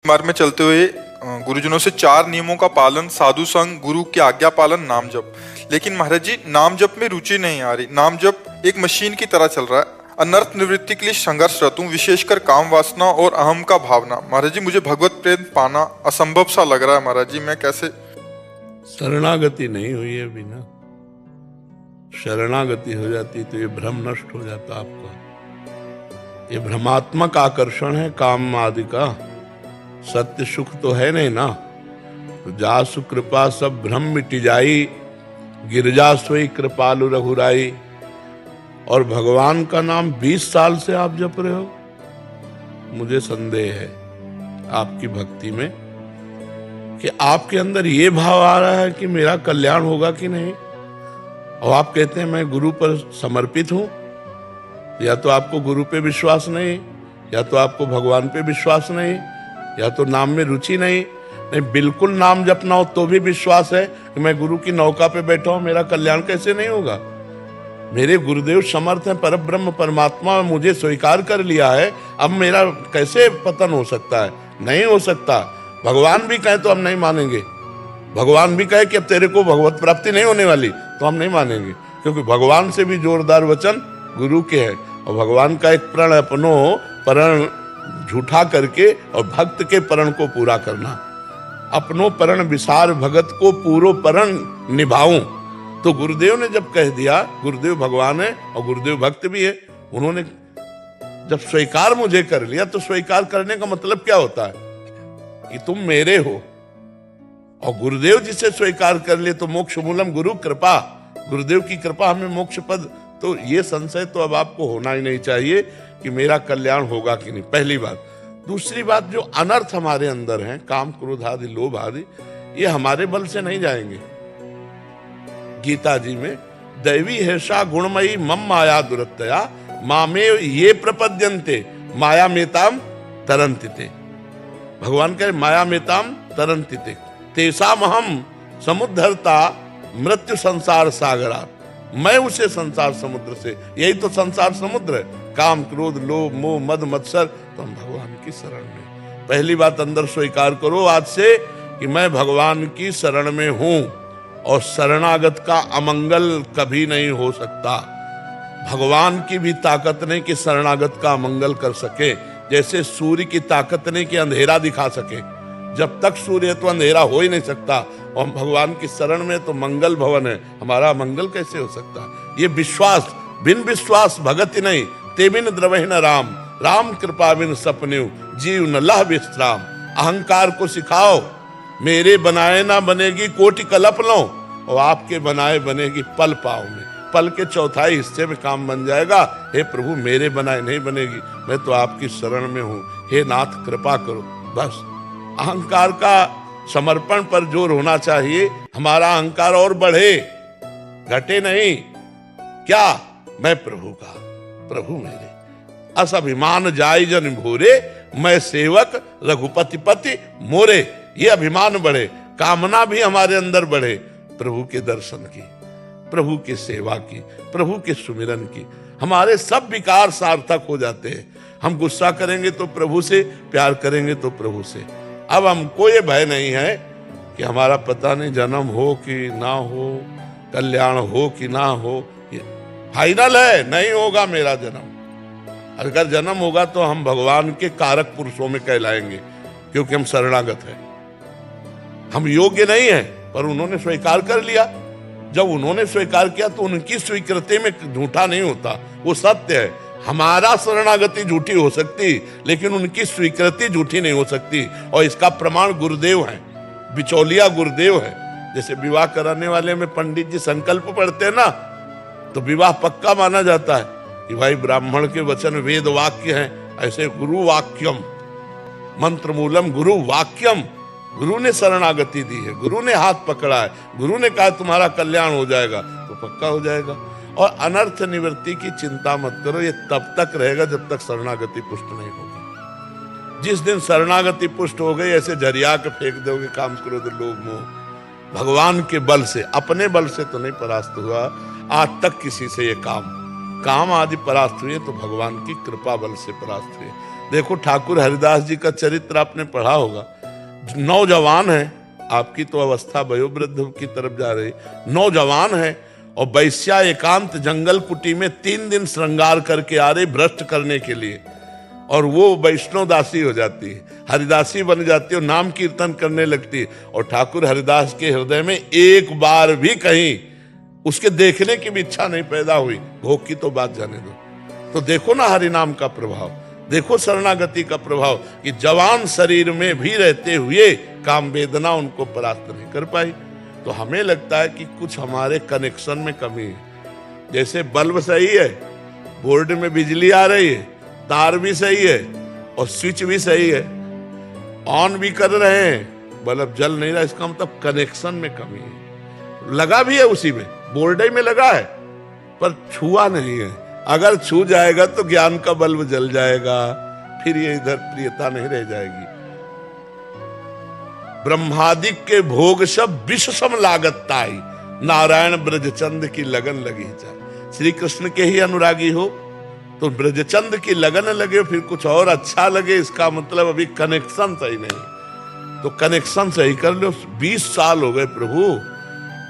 मार्ग में चलते हुए गुरुजनों से 4 नियमों का पालन, साधु संग, गुरु की आज्ञा पालन, नाम जप। लेकिन महाराज जी, नाम जप में रुचि नहीं आ रही। नाम जप एक मशीन की तरह चल रहा है। अनर्थ निवृत्ति के लिए संघर्षरत हूँ, विशेषकर काम वासना और अहम का भावना। महाराज जी, मुझे भगवत प्रेम पाना असंभव सा लग रहा है। महाराज जी, मैं कैसे? शरणागति नहीं हुई है अभी ना। शरणागति हो जाती तो ये भ्रम नष्ट हो जाता आपका। ये भ्रमात्मक आकर्षण है काम आदि का, सत्य सुख तो है नहीं ना। तो जासु कृपा सब भ्रम मिट जाई, गिरजा सोई कृपालु रघुराई। और भगवान का नाम 20 साल से आप जप रहे हो। मुझे संदेह है आपकी भक्ति में कि आपके अंदर ये भाव आ रहा है कि मेरा कल्याण होगा कि नहीं। और आप कहते हैं मैं गुरु पर समर्पित हूं। या तो आपको गुरु पे विश्वास नहीं, या तो आपको भगवान पे विश्वास नहीं, या तो नाम में रुचि नहीं। नहीं, बिल्कुल नाम जपना हो तो भी विश्वास है कि मैं गुरु की नौका पे बैठा हूं, मेरा कल्याण कैसे नहीं होगा। मेरे गुरुदेव समर्थ हैं, परब्रह्म परमात्मा मुझे स्वीकार कर लिया है, अब मेरा कैसे पतन हो सकता है? नहीं हो सकता। भगवान भी कहे तो हम नहीं मानेंगे। भगवान भी कहे कि अब तेरे को भगवत प्राप्ति नहीं होने वाली, तो हम नहीं मानेंगे, क्योंकि भगवान से भी जोरदार वचन गुरु के हैं। और भगवान का एक प्रण अपनो प्रण झूठा करके और भक्त के प्रण को पूरा करना। अपनो प्रण विसार भगत को पूरो प्रण निभाऊं। तो गुरुदेव ने जब कह दिया, गुरुदेव भगवान है और गुरुदेव भक्त भी है, उन्होंने जब स्वीकार मुझे कर लिया, तो स्वीकार करने का मतलब क्या होता है कि तुम मेरे हो। और गुरुदेव जिसे स्वीकार कर ले तो मोक्ष मूलम गुरु कृपा, गुरुदेव की कृपा हमें मोक्ष पद। तो ये संशय तो अब आपको होना ही नहीं चाहिए कि मेरा कल्याण होगा कि नहीं, पहली बात। दूसरी बात, जो अनर्थ हमारे अंदर हैं, काम क्रोध आदि लोभ आदि, ये हमारे बल से नहीं जाएंगे। गीता जी में दैवी हेषा गुणमयी मम माया दुरत्तया मामे ये प्रपद्यन्ते माया मेताम तरन्तिते। भगवान कहे माया मेताम तरन्तिते तेषाम अहम समुद्धरता मृत्यु संसार सागरा। मैं उसे संसार समुद्र से, यही तो संसार समुद्र है, काम क्रोध लोभ मोह मद मत्सर। तो हम भगवान की शरण में। पहली बात अंदर स्वीकार करो आज से कि मैं भगवान की शरण में हूं। और शरणागत का अमंगल कभी नहीं हो सकता। भगवान की भी ताकत नहीं कि शरणागत का अमंगल कर सके। जैसे सूर्य की ताकत नहीं कि अंधेरा दिखा सके। जब तक सूर्य है तो अंधेरा हो ही नहीं सकता। और हम भगवान की शरण में तो मंगल भवन है, हमारा मंगल कैसे हो सकता? ये विश्वास, बिन विश्वास भगति नहीं, ते बिन द्रवहि न राम, राम कृपा बिन सपन्यु जीव न लह विश्राम। अहंकार को सिखाओ, मेरे बनाए ना बनेगी कोटि कल्प लो, और आपके बनाए बनेगी पल पाँव में। पल के चौथाई हिस्से में काम बन जाएगा। हे प्रभु, मेरे बनाए नहीं बनेगी, मैं तो आपकी शरण में हूं, हे नाथ कृपा करो। बस अहंकार का समर्पण पर जोर होना चाहिए। हमारा अहंकार और बढ़े, घटे नहीं। क्या? मैं प्रभु का, प्रभु मेरे। अस अभिमान जाय जन भोरे, मैं सेवक रघुपति पति मोरे। ये अभिमान बढ़े, कामना भी हमारे अंदर बढ़े, प्रभु के दर्शन की, प्रभु की सेवा की, प्रभु के सुमिरन की। हमारे सब विकार सार्थक हो जाते हैं। हम गुस्सा करेंगे तो प्रभु से, प्यार करेंगे तो प्रभु से। अब हमको ये भय नहीं है कि हमारा पता नहीं जन्म हो कि ना हो, कल्याण हो कि ना हो। ये फाइनल है, नहीं होगा मेरा जन्म। अगर जन्म होगा तो हम भगवान के कारक पुरुषों में कहलाएंगे, क्योंकि हम शरणागत हैं। हम योग्य नहीं हैं, पर उन्होंने स्वीकार कर लिया। जब उन्होंने स्वीकार किया तो उनकी स्वीकृति में झूठा नहीं होता, वो सत्य है। हमारा शरणागति झूठी हो सकती, लेकिन उनकी स्वीकृति झूठी नहीं हो सकती। और इसका प्रमाण गुरुदेव हैं, बिचौलिया गुरुदेव हैं। जैसे विवाह कराने वाले में पंडित जी संकल्प पढ़ते हैं ना, तो विवाह पक्का माना जाता है कि भाई ब्राह्मण के वचन वेद वाक्य हैं। ऐसे गुरु वाक्यम मंत्र मूलम गुरु वाक्यम, गुरु ने शरणागति दी है, गुरु ने हाथ पकड़ा है, गुरु ने कहा तुम्हारा कल्याण हो जाएगा, तो पक्का हो जाएगा। और अनर्थ निवृत्ति की चिंता मत करो, ये तब तक रहेगा जब तक शरणागति पुष्ट नहीं होगी। जिस दिन शरणागति पुष्ट हो गई, ऐसे झरिया के फेंक दोगे काम क्रोध लोभ मोह। भगवान के बल से, अपने बल से तो नहीं परास्त हुआ आज तक किसी से। ये काम आदि परास्त हुए तो भगवान की कृपा बल से परास्त हुए। देखो ठाकुर हरिदास जी का चरित्र आपने पढ़ा होगा, नौजवान है, आपकी तो अवस्था वयोवृद्ध की तरफ जा रही, नौजवान है और वैश्या एकांत जंगल कुटी में 3 दिन श्रृंगार करके आ रही भ्रष्ट करने के लिए, और वो वैष्णव दासी हो जाती है, हरिदासी बन जाती है और नाम कीर्तन करने लगती है। और ठाकुर हरिदास के हृदय में एक बार भी कहीं उसके देखने की भी इच्छा नहीं पैदा हुई, भोग की तो बात जाने दो। तो देखो ना हरिनाम का प्रभाव, देखो शरणागति का प्रभाव, कि जवान शरीर में भी रहते हुए काम वेदना उनको परास्त नहीं कर पाई। तो हमें लगता है कि कुछ हमारे कनेक्शन में कमी है। जैसे बल्ब सही है, बोर्ड में बिजली आ रही है, तार भी सही है और स्विच भी सही है, ऑन भी कर रहे हैं, बल्ब जल नहीं रहा, इसका मतलब कनेक्शन में कमी है। लगा भी है उसी में, बोर्ड में लगा है, पर छुआ नहीं है। अगर छू जाएगा तो ज्ञान का बल्ब जल जाएगा, फिर ये इधर प्रियता नहीं रह जाएगी। ब्रह्मादिक के भोग सब विष सम लागत ताई, नारायण ब्रजचंद की लगन लगी जाए। श्री कृष्ण के ही अनुरागी हो तो ब्रजचंद की लगन लगे, फिर कुछ और अच्छा लगे, इसका मतलब अभी कनेक्शन सही नहीं। तो कनेक्शन सही कर लो। 20 साल हो गए प्रभु,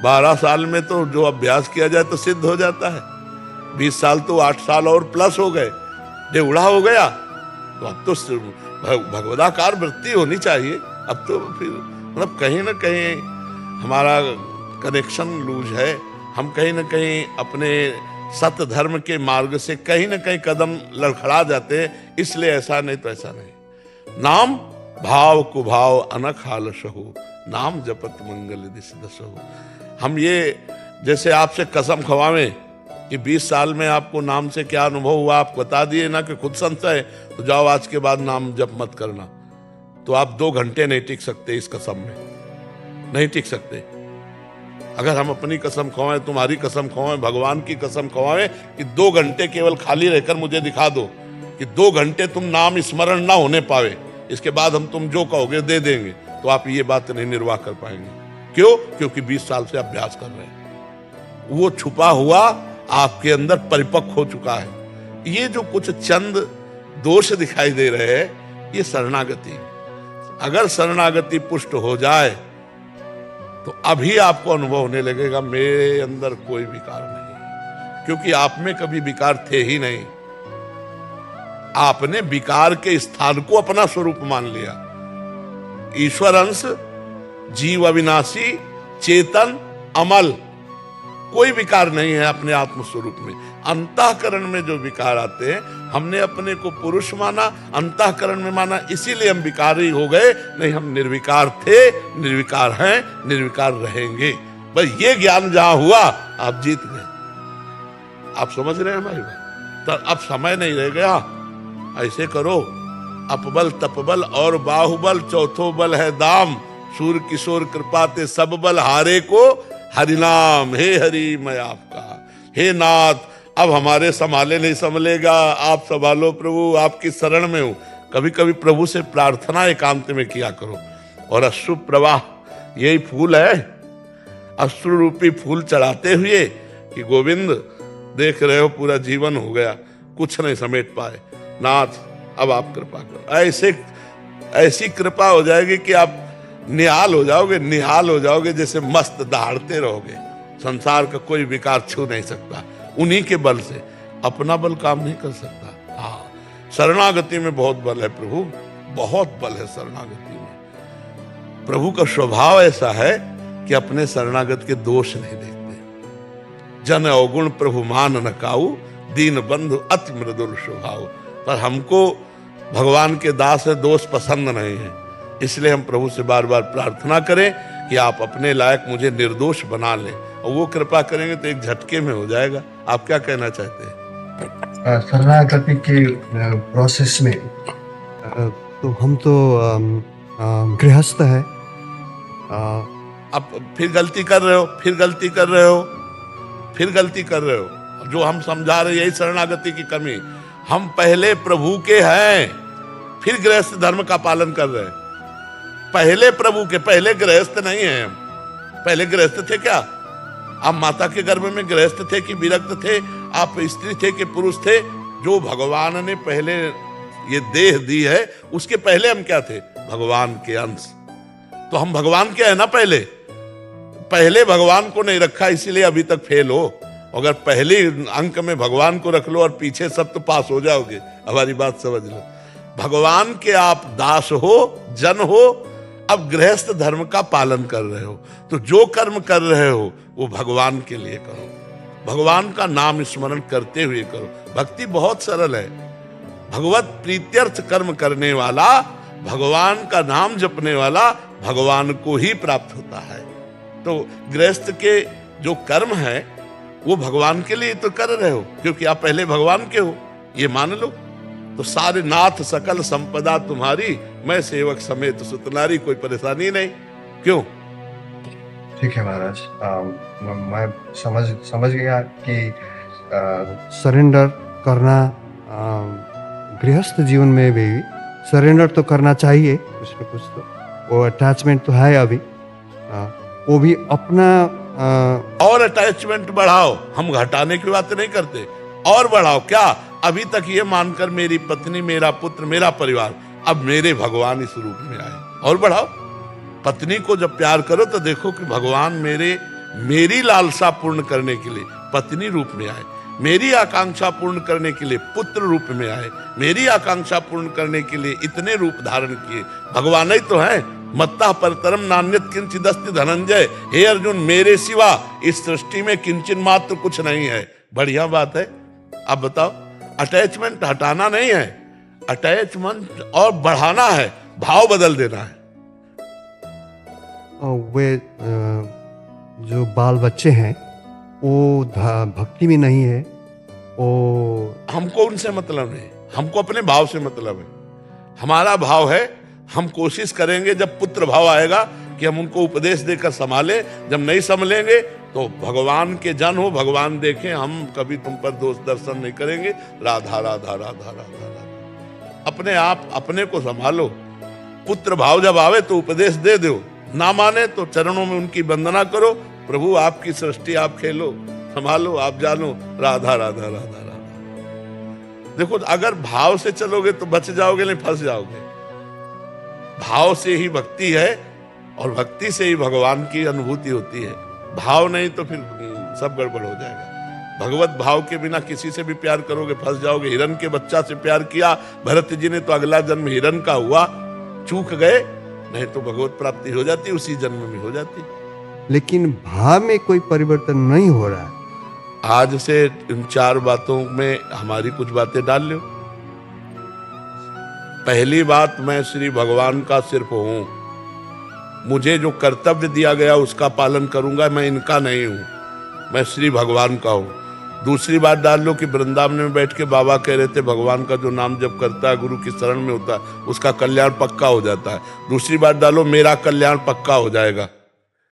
12 साल में तो जो अभ्यास किया जाए तो सिद्ध हो जाता है, 20 साल तो 8 साल और प्लस हो गए, डेवड़ा हो गया। तो अब तो भगवदाकार वृत्ति होनी चाहिए। अब तो फिर मतलब कहीं ना कहीं हमारा कनेक्शन लूज है, हम कहीं ना कहीं अपने सत्य धर्म के मार्ग से कहीं ना कहीं कदम लड़खड़ा जाते हैं। इसलिए ऐसा नहीं तो ऐसा नहीं। नाम भाव कुभाव अनख हालस हो, नाम जपत मंगल दिस दस हो। हम ये जैसे आपसे कसम खवावें कि 20 साल में आपको नाम से क्या अनुभव हुआ, आप बता दिए ना कि खुद संशय है, तो जाओ आज के बाद नाम जप मत करना। तो आप 2 घंटे नहीं टिक सकते इस कसम में, नहीं टिक सकते। अगर हम अपनी कसम खवाएं, तुम्हारी कसम खवाएं, भगवान की कसम खवाएं कि 2 घंटे केवल खाली रहकर मुझे दिखा दो कि 2 घंटे तुम नाम स्मरण ना होने पावे, इसके बाद हम तुम जो कहोगे दे देंगे, तो आप ये बात नहीं निर्वाह कर पाएंगे। क्यों? क्योंकि 20 साल से अभ्यास कर रहे हैं, वो छुपा हुआ आपके अंदर परिपक्व हो चुका है। ये जो कुछ चंद दोष दिखाई दे रहे हैं, ये शरणागति। अगर शरणागति पुष्ट हो जाए तो अभी आपको अनुभव होने लगेगा मेरे अंदर कोई विकार नहीं, क्योंकि आप में कभी विकार थे ही नहीं। आपने विकार के स्थान को अपना स्वरूप मान लिया। ईश्वर अंश, जीव अविनाशी, चेतन, अमल, कोई विकार नहीं है अपने आत्म स्वरूप में। अंतःकरण में जो विकार आते हैं, हमने अपने को पुरुष माना, अंतःकरण में माना, इसीलिए हम विकारी हो गए। नहीं, हम निर्विकार थे, निर्विकार हैं, निर्विकार रहेंगे। बस ये ज्ञान जहां हुआ आप जीत गए। आप समझ रहे हैं हमारी बात? तो अब समय नहीं रह गया। ऐसे करो, अपबल तपबल और बाहुबल, चौथो बल है दाम, सूर किशोर कृपा ते सब बल हारे को हरिनाम। हे हरि मैं आपका, हे नाथ अब हमारे संभाले नहीं संभलेगा, आप संभालो प्रभु, आपकी शरण में हूं। कभी कभी प्रभु से प्रार्थना एकांत में किया करो। और अश्रु प्रवाह यही फूल है, अश्रु रूपी फूल चढ़ाते हुए कि गोविंद देख रहे हो पूरा जीवन हो गया, कुछ नहीं समेट पाए, नाथ अब आप कृपा करो। ऐसी कृपा हो जाएगी कि आप निहाल हो जाओगे, निहाल हो जाओगे, जैसे मस्त दहाड़ते रहोगे। संसार का कोई विकार छू नहीं सकता, उन्हीं के बल से। अपना बल काम नहीं कर सकता। हाँ, शरणागति में बहुत बल है प्रभु, बहुत बल है शरणागति में। प्रभु का स्वभाव ऐसा है कि अपने शरणागत के दोष नहीं देखते। जन अवगुण प्रभु मान न काऊ, दीन बंधु अति मृदुल स्वभाव। पर हमको भगवान के दास है, दोष पसंद नहीं है। इसलिए हम प्रभु से बार बार प्रार्थना करें कि आप अपने लायक मुझे निर्दोष बना लें, और वो कृपा करेंगे तो एक झटके में हो जाएगा। आप क्या कहना चाहते हैं? शरणागति के प्रोसेस में तो हम तो गृहस्थ है। अब फिर गलती कर रहे हो, फिर गलती कर रहे हो, फिर गलती कर रहे हो। जो हम समझा रहे यही शरणागति की कमी। हम पहले प्रभु के हैं, फिर गृहस्थ धर्म का पालन कर रहे हैं। पहले प्रभु के, पहले गृहस्थ नहीं है हम। पहले गृहस्थ थे क्या? आप माता के गर्भ में गृहस्थ थे कि विरक्त थे? आप स्त्री थे कि पुरुष थे? जो भगवान ने पहले ये देह दी है, उसके पहले हम क्या थे? भगवान के अंश। तो हम भगवान के हैं ना पहले भगवान को नहीं रखा, इसीलिए अभी तक फेल हो। अगर पहले अंक में भगवान को रख लो और पीछे सब तो पास हो जाओगे। हमारी बात समझ लो, भगवान के आप दास हो, जन हो। अब गृहस्थ धर्म का पालन कर रहे हो, तो जो कर्म कर रहे हो वो भगवान के लिए करो, भगवान का नाम स्मरण करते हुए करो। भक्ति बहुत सरल है। भगवत प्रीत्यर्थ कर्म करने वाला, भगवान का नाम जपने वाला भगवान को ही प्राप्त होता है। तो गृहस्थ के जो कर्म है वो भगवान के लिए तो कर रहे हो, क्योंकि आप पहले भगवान के हो, ये मान लो। तो सारे नाथ सकल संपदा तुम्हारी, मैं सेवक समेत सुतनारी, कोई परेशानी नहीं। क्यों? ठीक है महाराज, मैं समझ गया कि सरेंडर करना गृहस्थ जीवन में भी सरेंडर तो करना चाहिए, कुछ न कुछ तो वो अटैचमेंट तो है अभी, वो भी अपना और अटैचमेंट बढ़ाओ। हम घटाने की बात नहीं करते, और बढ़ाओ। क्या? अभी तक ये मानकर मेरी पत्नी, मेरा पुत्र, मेरा परिवार, अब मेरे भगवान इस रूप में आए, और बढ़ाओ। पत्नी को जब प्यार करो तो देखो कि भगवान मेरी लालसा पूर्ण करने के लिए पत्नी रूप में आए, मेरी आकांक्षा पूर्ण करने के लिए पुत्र रूप में आए, मेरी आकांक्षा पूर्ण करने के लिए इतने रूप धारण किए। भगवान ही तो है। मत्ता परतरम नान्यत किंचित अस्ति धनंजय। हे अर्जुन, मेरे सिवा इस सृष्टि में किंचन मात्र कुछ नहीं है। बढ़िया बात है। अब बताओ, अटैचमेंट हटाना नहीं है, अटैचमेंट और बढ़ाना है, भाव बदल देना है। वे जो बाल बच्चे हैं वो भक्ति में नहीं है, वो हमको उनसे मतलब नहीं, हमको अपने भाव से मतलब है। हमारा भाव है, हम कोशिश करेंगे जब पुत्र भाव आएगा कि हम उनको उपदेश देकर संभाले। जब नहीं संभलेंगे तो भगवान के जन हो, भगवान देखें, हम कभी तुम पर दोष दर्शन नहीं करेंगे। राधा राधा राधा राधा राधा। अपने आप अपने को संभालो। पुत्र भाव जब आवे तो उपदेश दे दो, ना माने तो चरणों में उनकी वंदना करो। प्रभु आपकी सृष्टि, आप खेलो, संभालो, आप जानो। राधा राधा राधा राधा। देखो, अगर भाव से चलोगे तो बच जाओगे, नहीं फंस जाओगे। भाव से ही भक्ति है, और भक्ति से ही भगवान की अनुभूति होती है। भाव नहीं तो फिर सब गड़बड़ हो जाएगा। भगवत भाव के बिना किसी से भी प्यार करोगे फंस जाओगे। हिरन के बच्चा से प्यार किया भरत जी ने तो अगला जन्म हिरन का हुआ, चूक गए, नहीं तो भगवत प्राप्ति हो जाती, उसी जन्म में हो जाती। लेकिन भाव में कोई परिवर्तन नहीं हो रहा है। आज से इन 4 बातों में हमारी कुछ बातें डाल लो। पहली बात, मैं श्री भगवान का सिर्फ हूं, मुझे जो कर्तव्य दिया गया उसका पालन करूंगा, मैं इनका नहीं हूं, मैं श्री भगवान का हूं। दूसरी बात डाल लो कि वृंदावन में बैठ के बाबा कह रहे थे भगवान का जो नाम जप करता है, गुरु की शरण में होता है, उसका कल्याण पक्का हो जाता है। दूसरी बात डालो, मेरा कल्याण पक्का हो जाएगा।